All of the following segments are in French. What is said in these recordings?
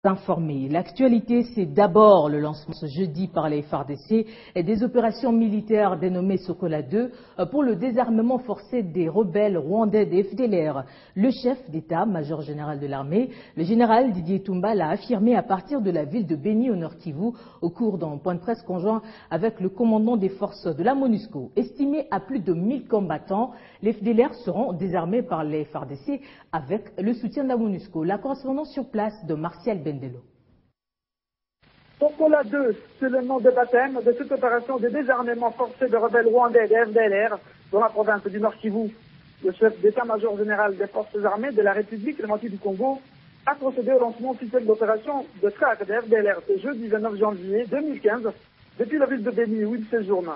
Informé. L'actualité, c'est d'abord le lancement ce jeudi par les FARDC et des opérations militaires dénommées Sokola 2 pour le désarmement forcé des rebelles rwandais des FDLR. Le chef d'état-major général de l'armée, le général Didier Toumba, l'a affirmé à partir de la ville de Béni au Nord Kivu au cours d'un point de presse conjoint avec le commandant des forces de la MONUSCO. Estimé à plus de 1000 combattants, les FDLR seront désarmés par les FARDC avec le soutien de la MONUSCO. La correspondance sur place de Martial Bendelo. Sokola 2, c'est le nom de baptême de cette opération de désarmement forcé de rebelles rwandais des FDLR dans la province du Nord Kivu. Le chef d'état-major général des forces armées de la République démocratique du Congo a procédé au lancement officiel de l'opération de traque des FDLR ce jeudi 29 janvier 2015 depuis la ville de Béni où il séjourne.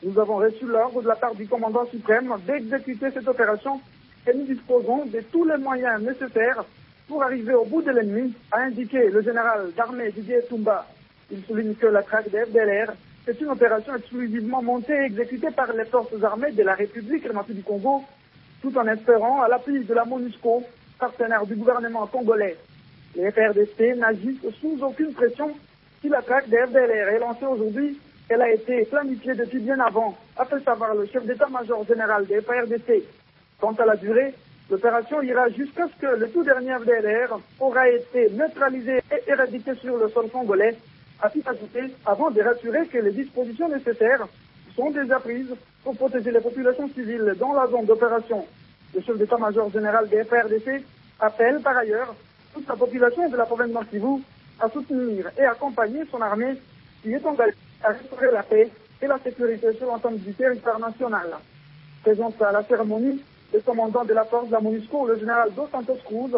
Nous avons reçu l'ordre de la part du commandant suprême d'exécuter cette opération et nous disposons de tous les moyens nécessaires pour arriver au bout de l'ennemi, a indiqué le général d'armée Didier Toumba. Il souligne que la traque des FDLR est une opération exclusivement montée et exécutée par les forces armées de la République démocratique du Congo, tout en espérant à l'appui de la MONUSCO, partenaire du gouvernement congolais. Les FRDC n'agissent sous aucune pression. Si la traque des FDLR est lancée aujourd'hui, elle a été planifiée depuis bien avant, a fait savoir le chef d'état-major général des FRDC. Quant à la durée, l'opération ira jusqu'à ce que le tout dernier FDLR aura été neutralisé et éradiqué sur le sol congolais, a-t-il ajouté, avant de rassurer que les dispositions nécessaires sont déjà prises pour protéger les populations civiles dans la zone d'opération. Le chef d'état-major général des FRDC appelle par ailleurs toute la population de la province de Nord Kivu à soutenir et accompagner son armée qui est engagée à restaurer la paix et la sécurité sur l'ensemble du territoire national. Présent à la cérémonie, le commandant de la force de la MONUSCO, le général Dos Santos Cruz,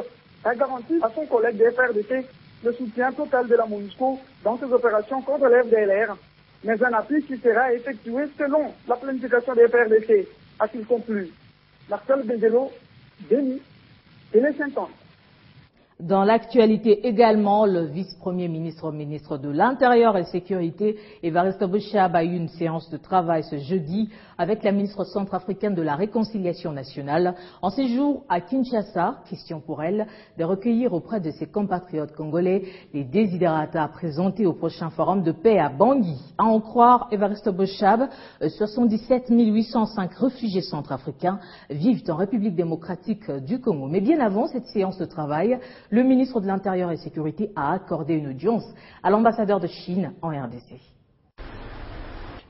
a garanti à son collègue des FRDC le soutien total de la MONUSCO dans ses opérations contre les FDLR, mais un appui qui sera effectué selon la planification des FRDC, a-t-il conclu. Marcel Bendelo, Béni, Télé 50. Dans l'actualité également, le vice-premier ministre de l'Intérieur et Sécurité, Évariste Boshab, a eu une séance de travail ce jeudi avec la ministre centrafricaine de la Réconciliation nationale. En séjour à Kinshasa, question pour elle de recueillir auprès de ses compatriotes congolais les desiderata présentés au prochain forum de paix à Bangui. À en croire Évariste Boshab, 77 805 réfugiés centrafricains vivent en République démocratique du Congo. Mais bien avant cette séance de travail, le ministre de l'Intérieur et Sécurité a accordé une audience à l'ambassadeur de Chine en RDC.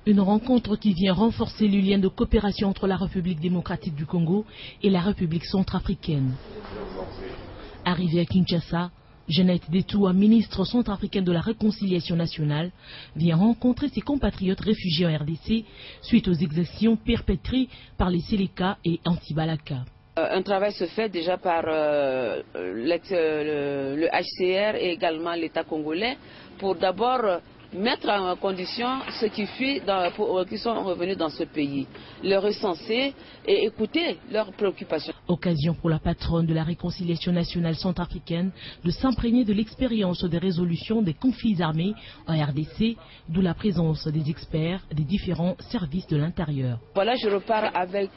Une rencontre qui vient renforcer le lien de coopération entre la République démocratique du Congo et la République centrafricaine. Arrivé à Kinshasa, Jeannette Detoua, ministre centrafricaine de la Réconciliation nationale, vient rencontrer ses compatriotes réfugiés en RDC suite aux exactions perpétrées par les Séléka et Anti-Balaka. Un travail se fait déjà par le HCR et également l'État congolais pour d'abord mettre en condition ceux qui fuient, qui sont revenus dans ce pays, les recenser et écouter leurs préoccupations. Occasion pour la patronne de la Réconciliation nationale centrafricaine de s'imprégner de l'expérience des résolutions des conflits armés en RDC, d'où la présence des experts des différents services de l'intérieur. Voilà, je repars avec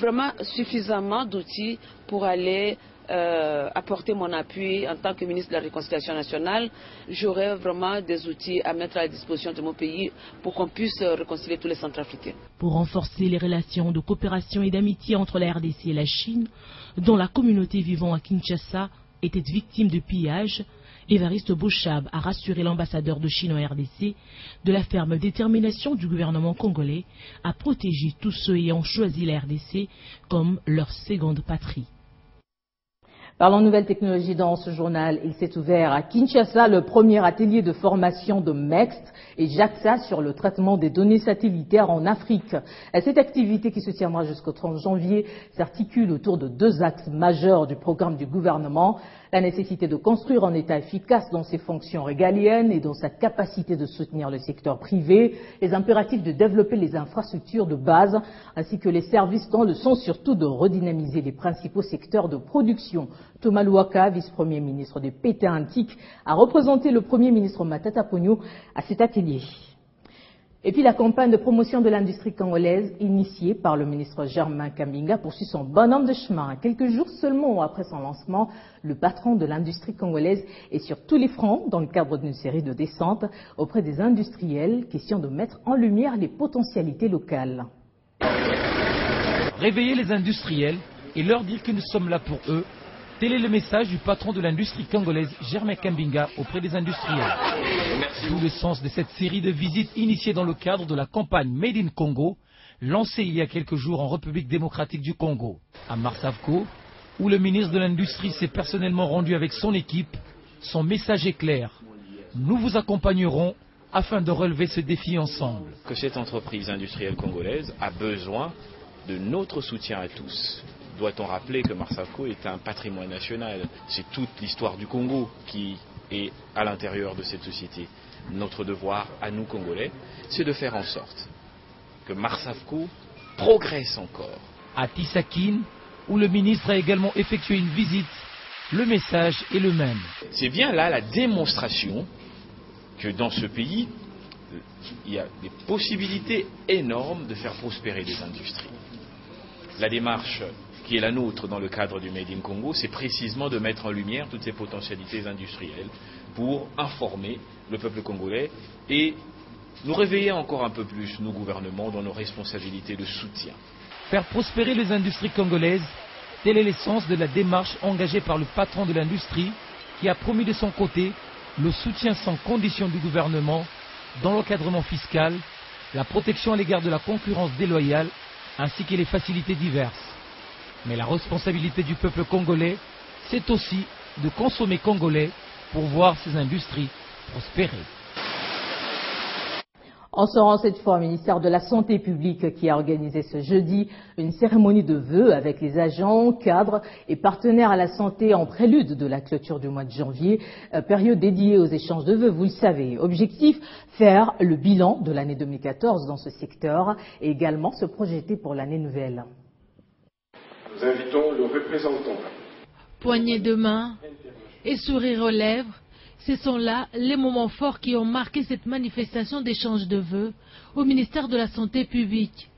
vraiment suffisamment d'outils pour aller apporter mon appui en tant que ministre de la Réconciliation nationale. J'aurai vraiment des outils à mettre à la disposition de mon pays pour qu'on puisse réconcilier tous les Centrafricains. Pour renforcer les relations de coopération et d'amitié entre la RDC et la Chine, dont la communauté vivant à Kinshasa était victime de pillage, Évariste Boshab a rassuré l'ambassadeur de Chine en RDC de la ferme détermination du gouvernement congolais à protéger tous ceux ayant choisi la RDC comme leur seconde patrie. Parlons nouvelles technologies dans ce journal. Il s'est ouvert à Kinshasa le premier atelier de formation de MEXT et JAXA sur le traitement des données satellitaires en Afrique. Cette activité qui se tiendra jusqu'au 30 janvier s'articule autour de deux axes majeurs du programme du gouvernement. La nécessité de construire un État efficace dans ses fonctions régaliennes et dans sa capacité de soutenir le secteur privé, les impératifs de développer les infrastructures de base ainsi que les services dont le sont surtout de redynamiser les principaux secteurs de production. Thomas Louaka, vice-premier ministre des Pété Antique, a représenté le premier ministre Matata Ponyo à cet atelier. Et puis la campagne de promotion de l'industrie congolaise, initiée par le ministre Germain Kambinga, poursuit son bonhomme de chemin. Quelques jours seulement après son lancement, le patron de l'industrie congolaise est sur tous les fronts dans le cadre d'une série de descentes auprès des industriels, question de mettre en lumière les potentialités locales. Réveiller les industriels et leur dire que nous sommes là pour eux, tel est le message du patron de l'industrie congolaise, Germain Kambinga, auprès des industriels. D'où le sens de cette série de visites initiées dans le cadre de la campagne Made in Congo, lancée il y a quelques jours en République démocratique du Congo. À Marsavco, où le ministre de l'Industrie s'est personnellement rendu avec son équipe, son message est clair. Nous vous accompagnerons afin de relever ce défi ensemble. Que cette entreprise industrielle congolaise a besoin de notre soutien à tous. Doit-on rappeler que Marsavco est un patrimoine national? C'est toute l'histoire du Congo qui est à l'intérieur de cette société. Notre devoir à nous Congolais, c'est de faire en sorte que Marsavco progresse encore. À Tisakine, où le ministre a également effectué une visite, le message est le même. C'est bien là la démonstration que dans ce pays, il y a des possibilités énormes de faire prospérer des industries. La démarche qui est la nôtre dans le cadre du Made in Congo, c'est précisément de mettre en lumière toutes ces potentialités industrielles pour informer le peuple congolais et nous réveiller encore un peu plus, nos gouvernements, dans nos responsabilités de soutien. Faire prospérer les industries congolaises, tel est l'essence de la démarche engagée par le patron de l'industrie qui a promis de son côté le soutien sans condition du gouvernement dans l'encadrement fiscal, la protection à l'égard de la concurrence déloyale ainsi que les facilités diverses. Mais la responsabilité du peuple congolais, c'est aussi de consommer congolais pour voir ces industries prospérer. On se rend cette fois au ministère de la Santé publique qui a organisé ce jeudi une cérémonie de vœux avec les agents, cadres et partenaires à la santé en prélude de la clôture du mois de janvier, période dédiée aux échanges de vœux, vous le savez. Objectif, faire le bilan de l'année 2014 dans ce secteur et également se projeter pour l'année nouvelle. Nous invitons le représentant. Poignée de main et sourire aux lèvres, ce sont là les moments forts qui ont marqué cette manifestation d'échange de vœux au ministère de la Santé publique.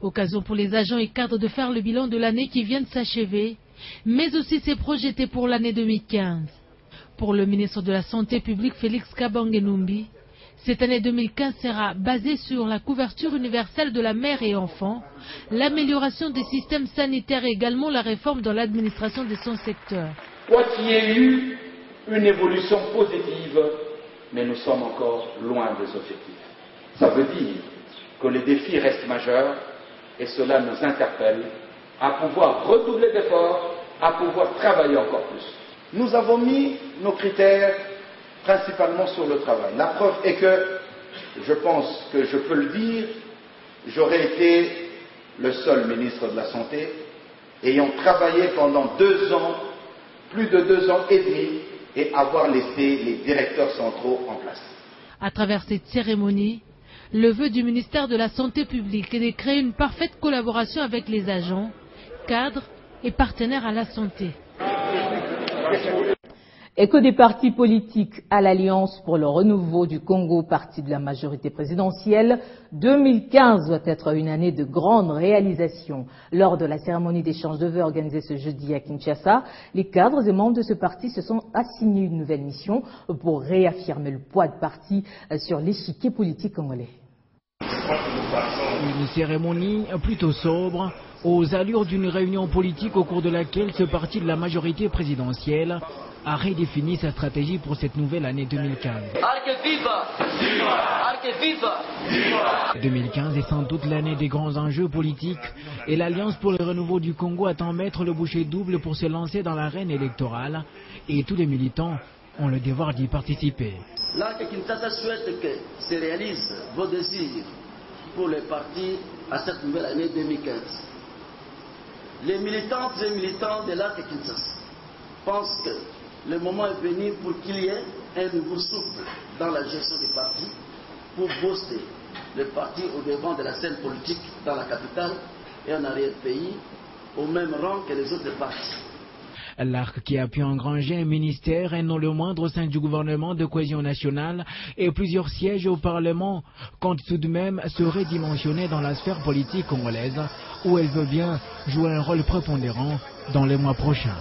Occasion pour les agents et cadres de faire le bilan de l'année qui vient de s'achever, mais aussi se projeter pour l'année 2015. Pour le ministre de la Santé publique Félix Kabange-Numbi, cette année 2015 sera basée sur la couverture universelle de la mère et enfant, l'amélioration des systèmes sanitaires et également la réforme dans l'administration de son secteur. Quoi qu'il y ait eu une évolution positive, mais nous sommes encore loin des objectifs. Ça veut dire que les défis restent majeurs et cela nous interpelle à pouvoir redoubler d'efforts, à pouvoir travailler encore plus. Nous avons mis nos critères principalement sur le travail. La preuve est que, je pense que je peux le dire, j'aurais été le seul ministre de la Santé ayant travaillé pendant 2 ans, plus de 2 ans et demi, et avoir laissé les directeurs centraux en place. À travers cette cérémonie, le vœu du ministère de la Santé publique est de créer une parfaite collaboration avec les agents, cadres et partenaires à la santé. Et que des partis politiques à l'Alliance pour le renouveau du Congo, parti de la majorité présidentielle, 2015 doit être une année de grandes réalisations. Lors de la cérémonie d'échange de vœux organisée ce jeudi à Kinshasa, les cadres et membres de ce parti se sont assignés une nouvelle mission pour réaffirmer le poids de parti sur l'échiquier politique congolais. Une cérémonie plutôt sobre, aux allures d'une réunion politique au cours de laquelle ce parti de la majorité présidentielle a redéfini sa stratégie pour cette nouvelle année 2015. 2015 est sans doute l'année des grands enjeux politiques et l'Alliance pour le renouveau du Congo attend mettre le bouchée double pour se lancer dans l'arène électorale et tous les militants ont le devoir d'y participer. L'Arc Kinshasa souhaite que se réalisent vos désirs pour les partis à cette nouvelle année 2015. Les militantes et militants de l'Arc Kinshasa pensent que le moment est venu pour qu'il y ait un nouveau souffle dans la gestion des partis pour booster le parti au devant de la scène politique dans la capitale et en arrière-pays au même rang que les autres partis. L'arc qui a pu engranger un ministère et non le moindre au sein du gouvernement de cohésion nationale et plusieurs sièges au Parlement compte tout de même se redimensionner dans la sphère politique congolaise où elle veut bien jouer un rôle prépondérant dans les mois prochains.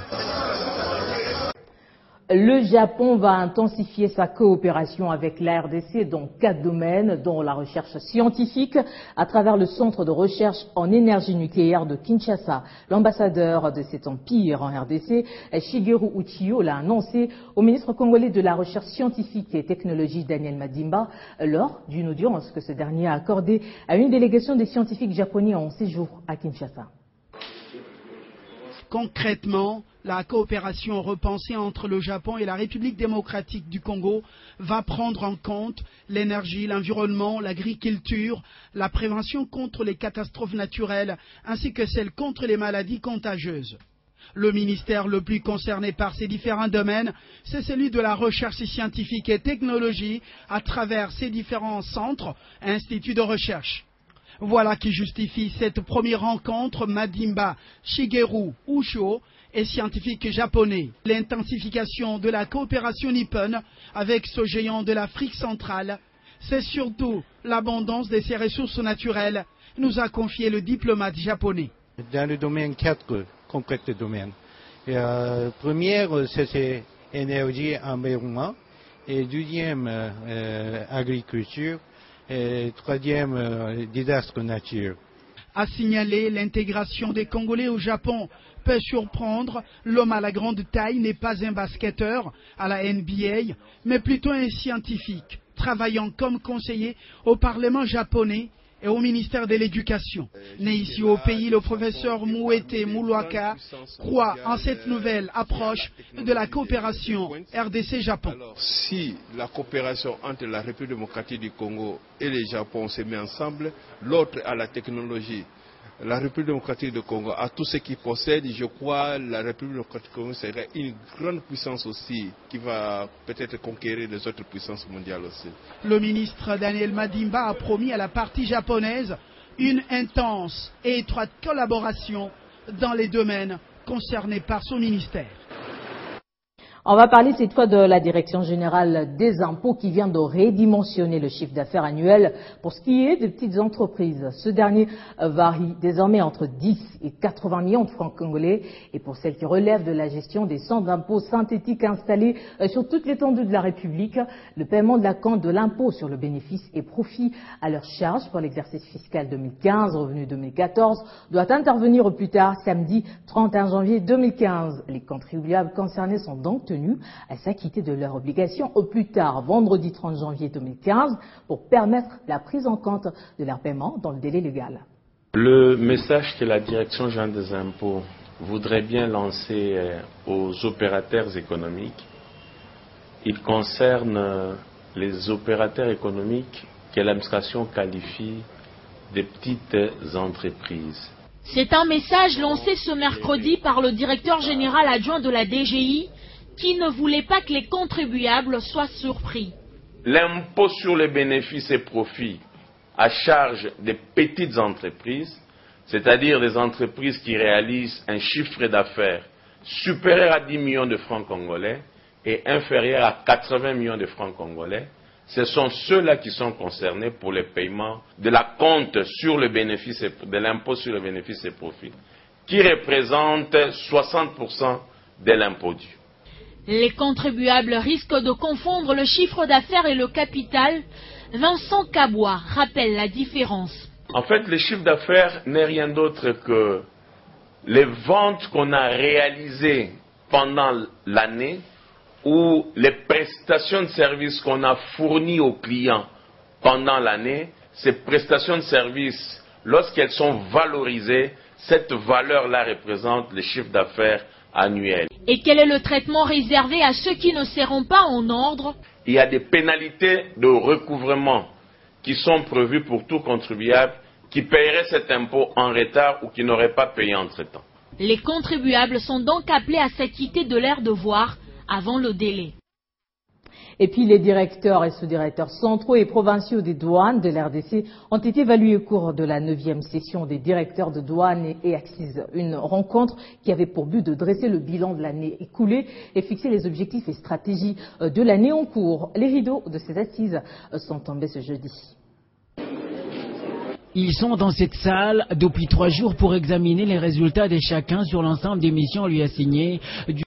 Le Japon va intensifier sa coopération avec la RDC dans 4 domaines, dont la recherche scientifique à travers le centre de recherche en énergie nucléaire de Kinshasa. L'ambassadeur de cet empire en RDC, Shigeru Uchiyo, l'a annoncé au ministre congolais de la recherche scientifique et technologie Daniel Madimba lors d'une audience que ce dernier a accordée à une délégation des scientifiques japonais en séjour à Kinshasa. Concrètement, la coopération repensée entre le Japon et la République démocratique du Congo va prendre en compte l'énergie, l'environnement, l'agriculture, la prévention contre les catastrophes naturelles ainsi que celle contre les maladies contagieuses. Le ministère le plus concerné par ces différents domaines, c'est celui de la recherche scientifique et technologie à travers ces différents centres et instituts de recherche. Voilà qui justifie cette première rencontre Madimba Shigeru Uchiyo et scientifique japonais. L'intensification de la coopération nippone avec ce géant de l'Afrique centrale, c'est surtout l'abondance de ses ressources naturelles, nous a confié le diplomate japonais. Dans le domaine 4 complètes domaines. Première, c'est énergie, environnement. Et deuxième, agriculture. Et troisième, désastre nature. À signaler, l'intégration des Congolais au Japon peut surprendre. L'homme à la grande taille n'est pas un basketteur à la NBA, mais plutôt un scientifique, travaillant comme conseiller au Parlement japonais et au ministère de l'Éducation. Né ici au pays, le professeur Mouete Moulwaka croit en cette nouvelle approche de la coopération RDC-Japon. Si la coopération entre la République démocratique du Congo et le Japon se met ensemble, l'autre a la technologie. La République démocratique du Congo a tout ce qu'il possède. Je crois que la République démocratique du Congo serait une grande puissance aussi qui va peut-être conquérir les autres puissances mondiales aussi. Le ministre Daniel Madimba a promis à la partie japonaise une intense et étroite collaboration dans les domaines concernés par son ministère. On va parler cette fois de la Direction générale des impôts qui vient de redimensionner le chiffre d'affaires annuel pour ce qui est des petites entreprises. Ce dernier varie désormais entre 10 et 80 millions de francs congolais. Et pour celles qui relèvent de la gestion des centres d'impôts synthétiques installés sur toute l'étendue de la République, le paiement de l'acompte de l'impôt sur le bénéfice et profit à leur charge pour l'exercice fiscal 2015, revenu 2014, doit intervenir au plus tard samedi 31 janvier 2015. Les contribuables concernés sont donc tenus à s'acquitter de leurs obligations au plus tard vendredi 30 janvier 2015 pour permettre la prise en compte de leur paiement dans le délai légal. Le message que la Direction générale des impôts voudrait bien lancer aux opérateurs économiques, il concerne les opérateurs économiques que l'administration qualifie des petites entreprises. C'est un message lancé ce mercredi par le directeur général adjoint de la DGI qui ne voulait pas que les contribuables soient surpris. L'impôt sur les bénéfices et profits à charge des petites entreprises, c'est-à-dire des entreprises qui réalisent un chiffre d'affaires supérieur à 10 millions de francs congolais et inférieur à 80 millions de francs congolais, ce sont ceux-là qui sont concernés pour le paiement de l'acompte sur le bénéfice, de l'impôt sur les bénéfices et profits, qui représente 60% de l'impôt dû. Les contribuables risquent de confondre le chiffre d'affaires et le capital. Vincent Kabois rappelle la différence. En fait, le chiffre d'affaires n'est rien d'autre que les ventes qu'on a réalisées pendant l'année ou les prestations de services qu'on a fournies aux clients pendant l'année. Ces prestations de services, lorsqu'elles sont valorisées, cette valeur-là représente le chiffre d'affaires annuel. Et quel est le traitement réservé à ceux qui ne seront pas en ordre? Il y a des pénalités de recouvrement qui sont prévues pour tout contribuable qui paierait cet impôt en retard ou qui n'aurait pas payé entre-temps. Les contribuables sont donc appelés à s'acquitter de leurs devoirs avant le délai. Et puis les directeurs et sous-directeurs centraux et provinciaux des douanes de l'RDC ont été évalués au cours de la 9e session des directeurs de douane et accises. Une rencontre qui avait pour but de dresser le bilan de l'année écoulée et fixer les objectifs et stratégies de l'année en cours. Les rideaux de ces assises sont tombés ce jeudi. Ils sont dans cette salle depuis 3 jours pour examiner les résultats de chacun sur l'ensemble des missions lui assignées.